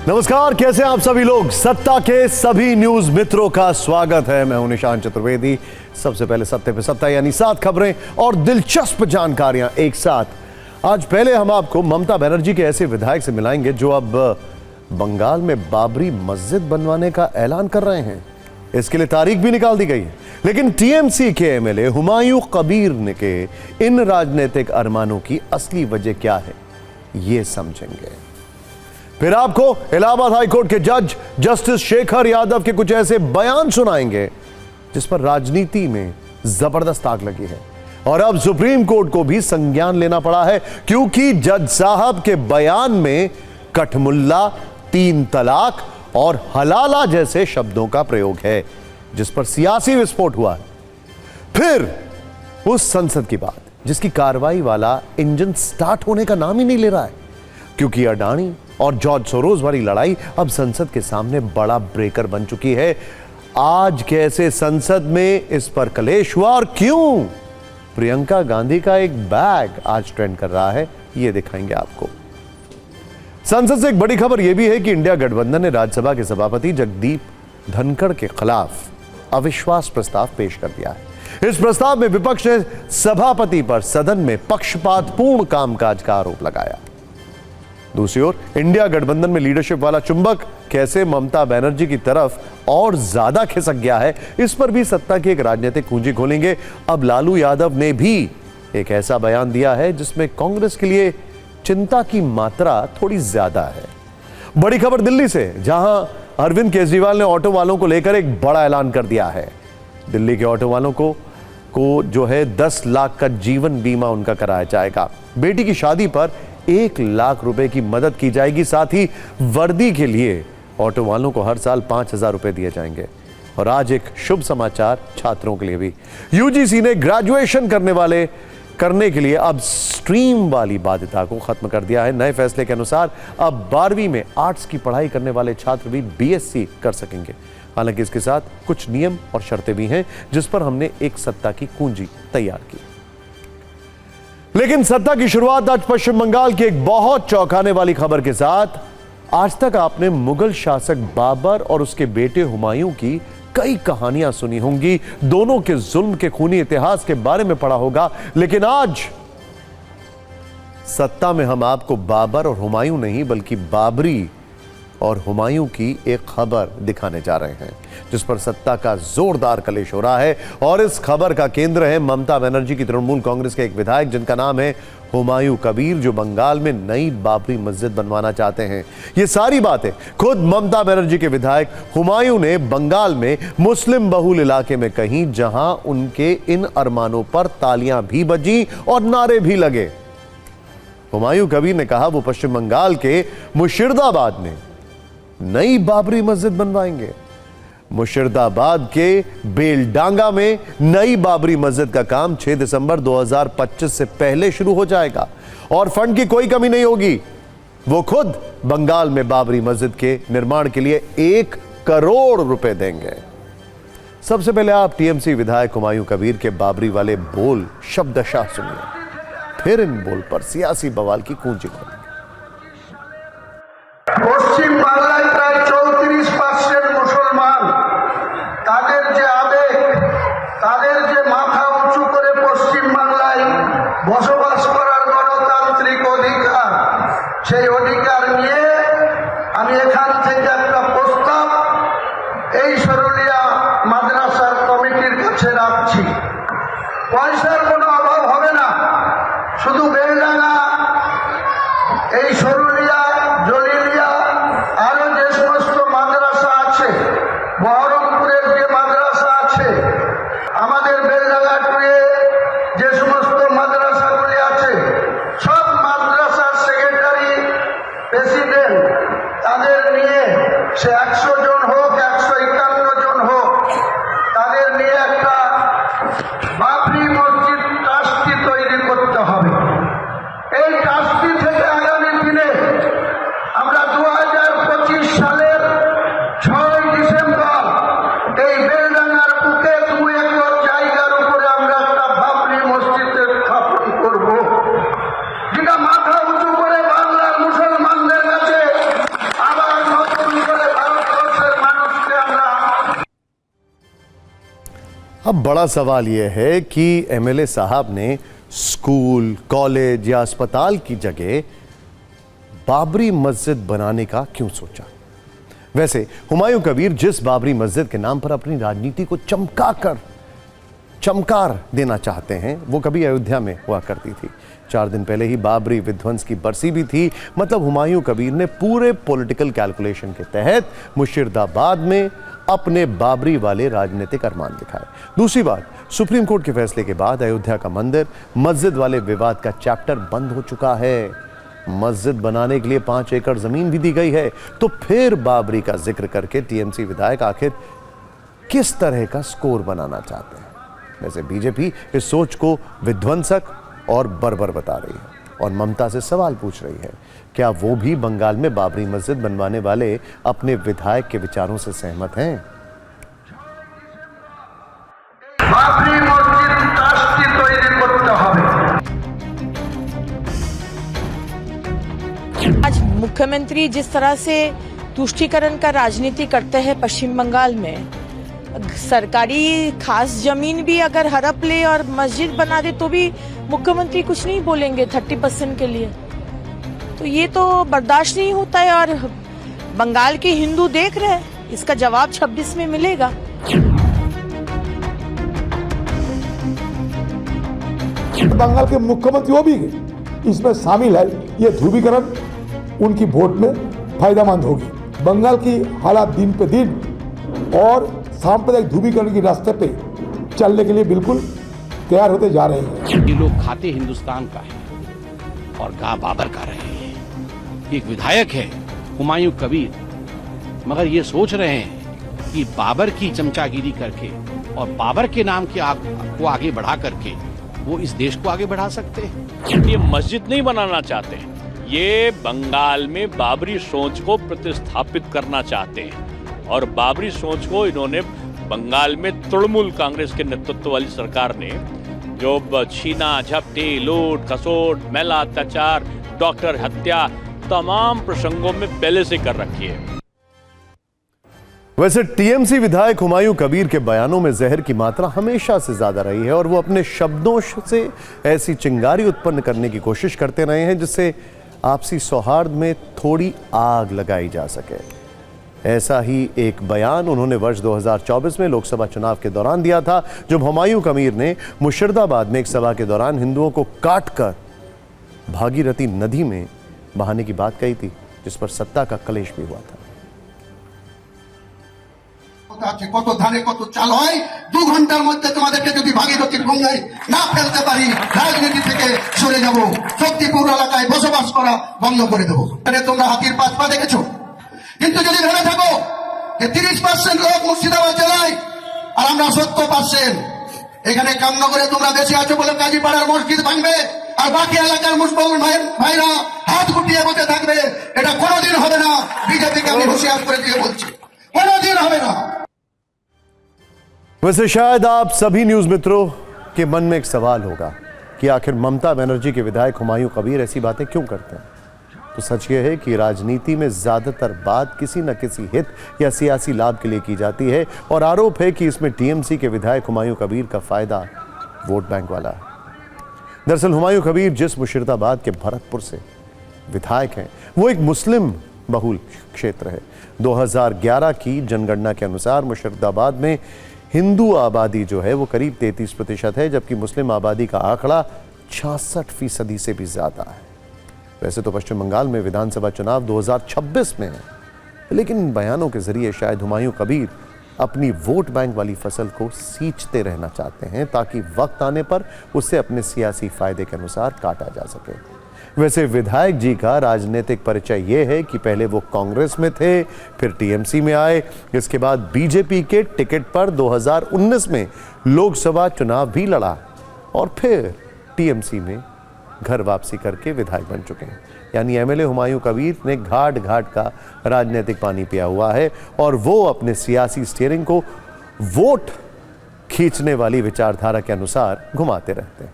नमस्कार, कैसे हैं आप सभी लोग। सत्ता के सभी न्यूज मित्रों का स्वागत है। मैं हूं निशांत चतुर्वेदी। सबसे पहले सत्ते पे सत्ता यानी 7 खबरें और दिलचस्प जानकारियां एक साथ। आज पहले हम आपको ममता बनर्जी के ऐसे विधायक से मिलाएंगे जो अब बंगाल में बाबरी मस्जिद बनवाने का ऐलान कर रहे हैं। इसके लिए तारीख भी निकाल दी गई है, लेकिन टीएमसी के एमएलए हुमायूं कबीर ने के इन राजनीतिक अरमानों की असली वजह क्या है, ये समझेंगे। फिर आपको इलाहाबाद हाईकोर्ट के जज जस्टिस शेखर यादव के कुछ ऐसे बयान सुनाएंगे जिस पर राजनीति में जबरदस्त आग लगी है। और अब सुप्रीम कोर्ट को भी संज्ञान लेना पड़ा है, क्योंकि जज साहब के बयान में कठमुल्ला, 3 तलाक और हलाला जैसे शब्दों का प्रयोग है, जिस पर सियासी विस्फोट हुआ है। फिर उस संसद की बात जिसकी कार्रवाई वाला इंजन स्टार्ट होने का नाम ही नहीं ले रहा है, क्योंकि अडानी और जॉर्ज सोरोस वाली लड़ाई अब संसद के सामने बड़ा ब्रेकर बन चुकी है। आज कैसे संसद में इस पर कलेश हुआ और क्यों प्रियंका गांधी का एक बैग आज ट्रेंड कर रहा है, यह दिखाएंगे आपको। संसद से एक बड़ी खबर यह भी है कि इंडिया गठबंधन ने राज्यसभा के सभापति जगदीप धनखड़ के खिलाफ अविश्वास प्रस्ताव पेश कर दिया है। इस प्रस्ताव में विपक्ष ने सभापति पर सदन में पक्षपातपूर्ण कामकाज का आरोप लगाया। दूसरी ओर इंडिया गठबंधन में लीडरशिप वाला चुंबक कैसे ममता बनर्जी की तरफ और ज्यादा खिसक गया है, इस पर भी सत्ता की एक राजनीतिक कुंजी खोलेंगे। अब लालू यादव ने भी एक ऐसा बयान दिया है जिसमें कांग्रेस के लिए चिंता की मात्रा थोड़ी ज्यादा है। बड़ी खबर दिल्ली से, जहां अरविंद केजरीवाल ने ऑटो वालों को लेकर एक बड़ा ऐलान कर दिया है। दिल्ली के ऑटो वालों को जो है 10 लाख का जीवन बीमा उनका कराया जाएगा। बेटी की शादी पर 1 लाख रुपए की मदद की जाएगी। साथ ही वर्दी के लिए ऑटो वालों को हर साल 5,000 रुपए दिए जाएंगे। और आज एक शुभ समाचार छात्रों के लिए भी। यूजीसी ने ग्रेजुएशन करने के लिए अब स्ट्रीम वाली बाध्यता को खत्म कर दिया है। नए फैसले के अनुसार अब 12वीं में आर्ट्स की पढ़ाई करने वाले छात्र भी बीएससी कर सकेंगे। हालांकि इसके साथ कुछ नियम और शर्तें भी हैं, जिस पर हमने एक सत्ता की कुंजी तैयार की। लेकिन सत्ता की शुरुआत आज पश्चिम बंगाल की एक बहुत चौंकाने वाली खबर के साथ। आज तक आपने मुगल शासक बाबर और उसके बेटे हुमायूं की कई कहानियां सुनी होंगी, दोनों के जुल्म के खूनी इतिहास के बारे में पढ़ा होगा, लेकिन आज सत्ता में हम आपको बाबर और हुमायूं नहीं बल्कि बाबरी और हुमायूं की एक खबर दिखाने जा रहे हैं, जिस पर सत्ता का जोरदार कलेश हो रहा है। और इस खबर का केंद्र है ममता बनर्जी की तृणमूल कांग्रेस के एक विधायक जिनका नाम है हुमायूं कबीर, जो बंगाल में नई बाबरी मस्जिद बनवाना चाहते हैं। ये सारी बातें खुद ममता बनर्जी के विधायक हुमायूं ने बंगाल में मुस्लिम बहुल इलाके में कही, जहां उनके इन अरमानों पर तालियां भी बजी और नारे भी लगे। हुमायूं कबीर ने कहा वो पश्चिम बंगाल के मुर्शिदाबाद में नई बाबरी मस्जिद बनवाएंगे। मुर्शिदाबाद के बेलडांगा में नई बाबरी मस्जिद का काम 6 दिसंबर 2025 से पहले शुरू हो जाएगा और फंड की कोई कमी नहीं होगी। वो खुद बंगाल में बाबरी मस्जिद के निर्माण के लिए 1 करोड़ रुपए देंगे। सबसे पहले आप टीएमसी विधायक हुमायूं कबीर के बाबरी वाले बोल शब्दशः सुनिए, फिर इन बोल पर सियासी बवाल की कुंजी खोलेंगे। পশ্চিম বাংলায় প্রায় 34% মুসলমান, তাদের যে আবেগ, তাদের যে মাথা উঁচু করে পশ্চিম বাংলায় বসবাস করার গণতান্ত্রিক অধিকার, সেই অধিকার নিয়ে আমি এখান থেকে একটা প্রস্তাব এই সরুলিয়া মাদ্রাসার কমিটির কাছে রাখছি। পয়সার কোনো অভাব হবে না, শুধু বেলডাঙ্গা, এই সরুলিয়া, জলিলিয়া, আরো যে সমস্ত মাদ্রাসা আছে, বহরমপুরের যে মাদ্রাসা আছে, আমাদের বেলডাঙ্গা টুয়ে যে সমস্ত মাদ্রাসাগুলি আছে, সব মাদ্রাসার সেক্রেটারি, প্রেসিডেন্ট, তাদের নিয়ে সে 100 জন হোক, 151 জন হোক, তাদের নিয়ে একটা বাবরি মসজিদ ট্রাস্টি তৈরি করতে হবে। এই ট্রাস্টি থেকে আগামী দিনে আমরা 2025 সালের 6 ডিসেম্বর এই বেলডাঙ্গার বুকে 2 একর জায়গার উপরে আমরা একটা বাবরি মসজিদের স্থাপন করব, যেটা মাথা উঁচু করে বাংলার মুসলমানদের কাছে আবার अब बड़ा सवाल यह है कि एमएलए साहब ने स्कूल, कॉलेज या अस्पताल की जगह बाबरी मस्जिद बनाने का क्यों सोचा। वैसे हुमायूं कबीर जिस बाबरी मस्जिद के नाम पर अपनी राजनीति को चमकार देना चाहते हैं वो कभी अयोध्या में हुआ करती थी। 4 दिन पहले ही बाबरी विध्वंस की बरसी भी थी। मतलब हुमायूं कबीर ने पूरे पॉलिटिकल कैलकुलेशन के तहत मुर्शिदाबाद में अपने बाबरी वाले राजनीतिक अरमान दिखाए। दूसरी बात, सुप्रीम कोर्ट के फैसले के बाद अयोध्या का मंदिर मस्जिद वाले विवाद का चैप्टर बंद हो चुका है। मस्जिद बनाने के लिए 5 एकड़ जमीन भी दी गई है। तो फिर बाबरी का जिक्र करके टीएमसी विधायक आखिर किस तरह का स्कोर बनाना चाहते हैं। वैसे बीजेपी इस सोच को विध्वंसक और बर्बर बता रही है और ममता से सवाल पूछ रही है, क्या वो भी बंगाल में बाबरी मस्जिद बनवाने वाले अपने विधायक के विचारों से सहमत हैं। बाबरी मस्जिद ट्रास्टी तैरी करते হবে। आज मुख्यमंत्री जिस तरह से तुष्टीकरण का राजनीति करते हैं पश्चिम बंगाल में, सरकारी खास जमीन भी अगर हड़प ले और मस्जिद बना दे तो भी मुख्यमंत्री कुछ नहीं बोलेंगे 30% के लिए। तो ये तो बर्दाश्त नहीं होता है और बंगाल के हिंदू देख रहे हैं, इसका जवाब 26 में मिलेगा। बंगाल के मुख्यमंत्री वो भी इसमें शामिल है। ये ध्रुवीकरण उनकी वोट में फायदेमंद होगी। बंगाल की हालात दिन पे दिन और सांप्रदायिक ध्रुवीकरण के रास्ते पे चलने के लिए बिल्कुल तैयार होते जा रहे हैं। ये लोग खाते हिंदुस्तान का है और गा बाबर का रहे हैं। एक विधायक है हुमायूं कबीर, मगर ये सोच रहे हैं कि बाबर की चमचागिरी करके और बाबर के नाम को आगे बढ़ा करके वो इस देश को आगे बढ़ा सकते हैं। ये मस्जिद नहीं बनाना चाहते हैं, ये बंगाल में बाबरी सोच को प्रतिस्थापित करना चाहते हैं। और बाबरी सोच को इन्होंने बंगाल में तृणमूल कांग्रेस के नेतृत्व वाली सरकार ने जो छीना झपटी, लूट खसोट, महिला अत्याचार, डॉक्टर हत्या, तमाम प्रसंगों में पहले से कर रखी है। वैसे टीएमसी विधायक हुमायूं कबीर के बयानों में जहर की मात्रा हमेशा से ज्यादा रही है और वो अपने शब्दों से ऐसी चिंगारी उत्पन्न करने की कोशिश करते रहे हैं जिससे आपसी सौहार्द में थोड़ी आग लगाई जा सके। ऐसा ही एक बयान उन्होंने वर्ष 2024 में लोकसभा चुनाव के दौरान दिया था, जब हुमायूं कबीर ने मुर्शिदाबाद में एक सभा के दौरान हिंदुओं को काटकर भागीरथी नदी में बहाने की बात कही थी, जिस पर सत्ता का कलेश भी हुआ था। কত ধারে কত চাল হয়, 2 ঘন্টার মধ্যে তোমাদেরকে যদি ভাগীরথীর গঙ্গায় না ফেলতে পারি রাজনীতি থেকে সরে যাব, শক্তিপুর এলাকায় বসবাস করা বন্ধ করে দেবো। তোমরা হাতির পাঁচ পা দেখেছো, কিন্তু যদি ভেবে থাকো যে 30% লোক মুর্শিদাবাদ জেলায় আর আমরা 70%, এখানে কামনগরে তোমরা বেশি আছো বলে কাজীপাড়ার মসজিদ ভাঙবে আর বাকি এলাকার মুসলমান ভাইরা হাত গুটিয়ে বসে থাকবে, এটা কোনোদিন হবে না। বিজেপিকে আমি হুঁশিয়ার করে দিয়ে বলছি, কোনোদিন হবে না। वैसे शायद आप सभी न्यूज मित्रों के मन में एक सवाल होगा कि आखिर ममता बनर्जी के विधायक हुमायूं कबीर ऐसी बातें क्यों करते हैं। तो सच यह है कि राजनीति में ज्यादातर बात किसी न किसी हित या सियासी लाभ के लिए की जाती है और आरोप है कि इसमें टीएमसी के विधायक हुमायूं कबीर का फायदा वोट बैंक वाला है। दरअसल हुमायूं कबीर जिस मुर्शिदाबाद के भरतपुर से विधायक हैं वो एक मुस्लिम बहुल क्षेत्र है। 2011 की जनगणना के अनुसार मुर्शिदाबाद में हिंदू आबादी जो है वो करीब 33% है, जबकि मुस्लिम आबादी का आंकड़ा 66% से भी ज्यादा है। वैसे तो पश्चिम बंगाल में विधानसभा चुनाव 2026 में है, लेकिन इन बयानों के जरिए शायद हुमायूं कबीर अपनी वोट बैंक वाली फसल को सींचते रहना चाहते हैं ताकि वक्त आने पर उसे अपने सियासी फायदे के अनुसार काटा जा सके। वैसे विधायक जी का राजनीतिक परिचय यह है कि पहले वो कांग्रेस में थे, फिर टीएमसी में आए, इसके बाद बीजेपी के टिकट पर 2019 में लोकसभा चुनाव भी लड़ा और फिर टीएमसी में घर वापसी करके विधायक बन चुके हैं। यानी एमएलए हुमायूं कबीर ने घाट घाट का राजनीतिक पानी पिया हुआ है और वो अपने सियासी स्टीयरिंग को वोट खींचने वाली विचारधारा के अनुसार घुमाते रहते हैं।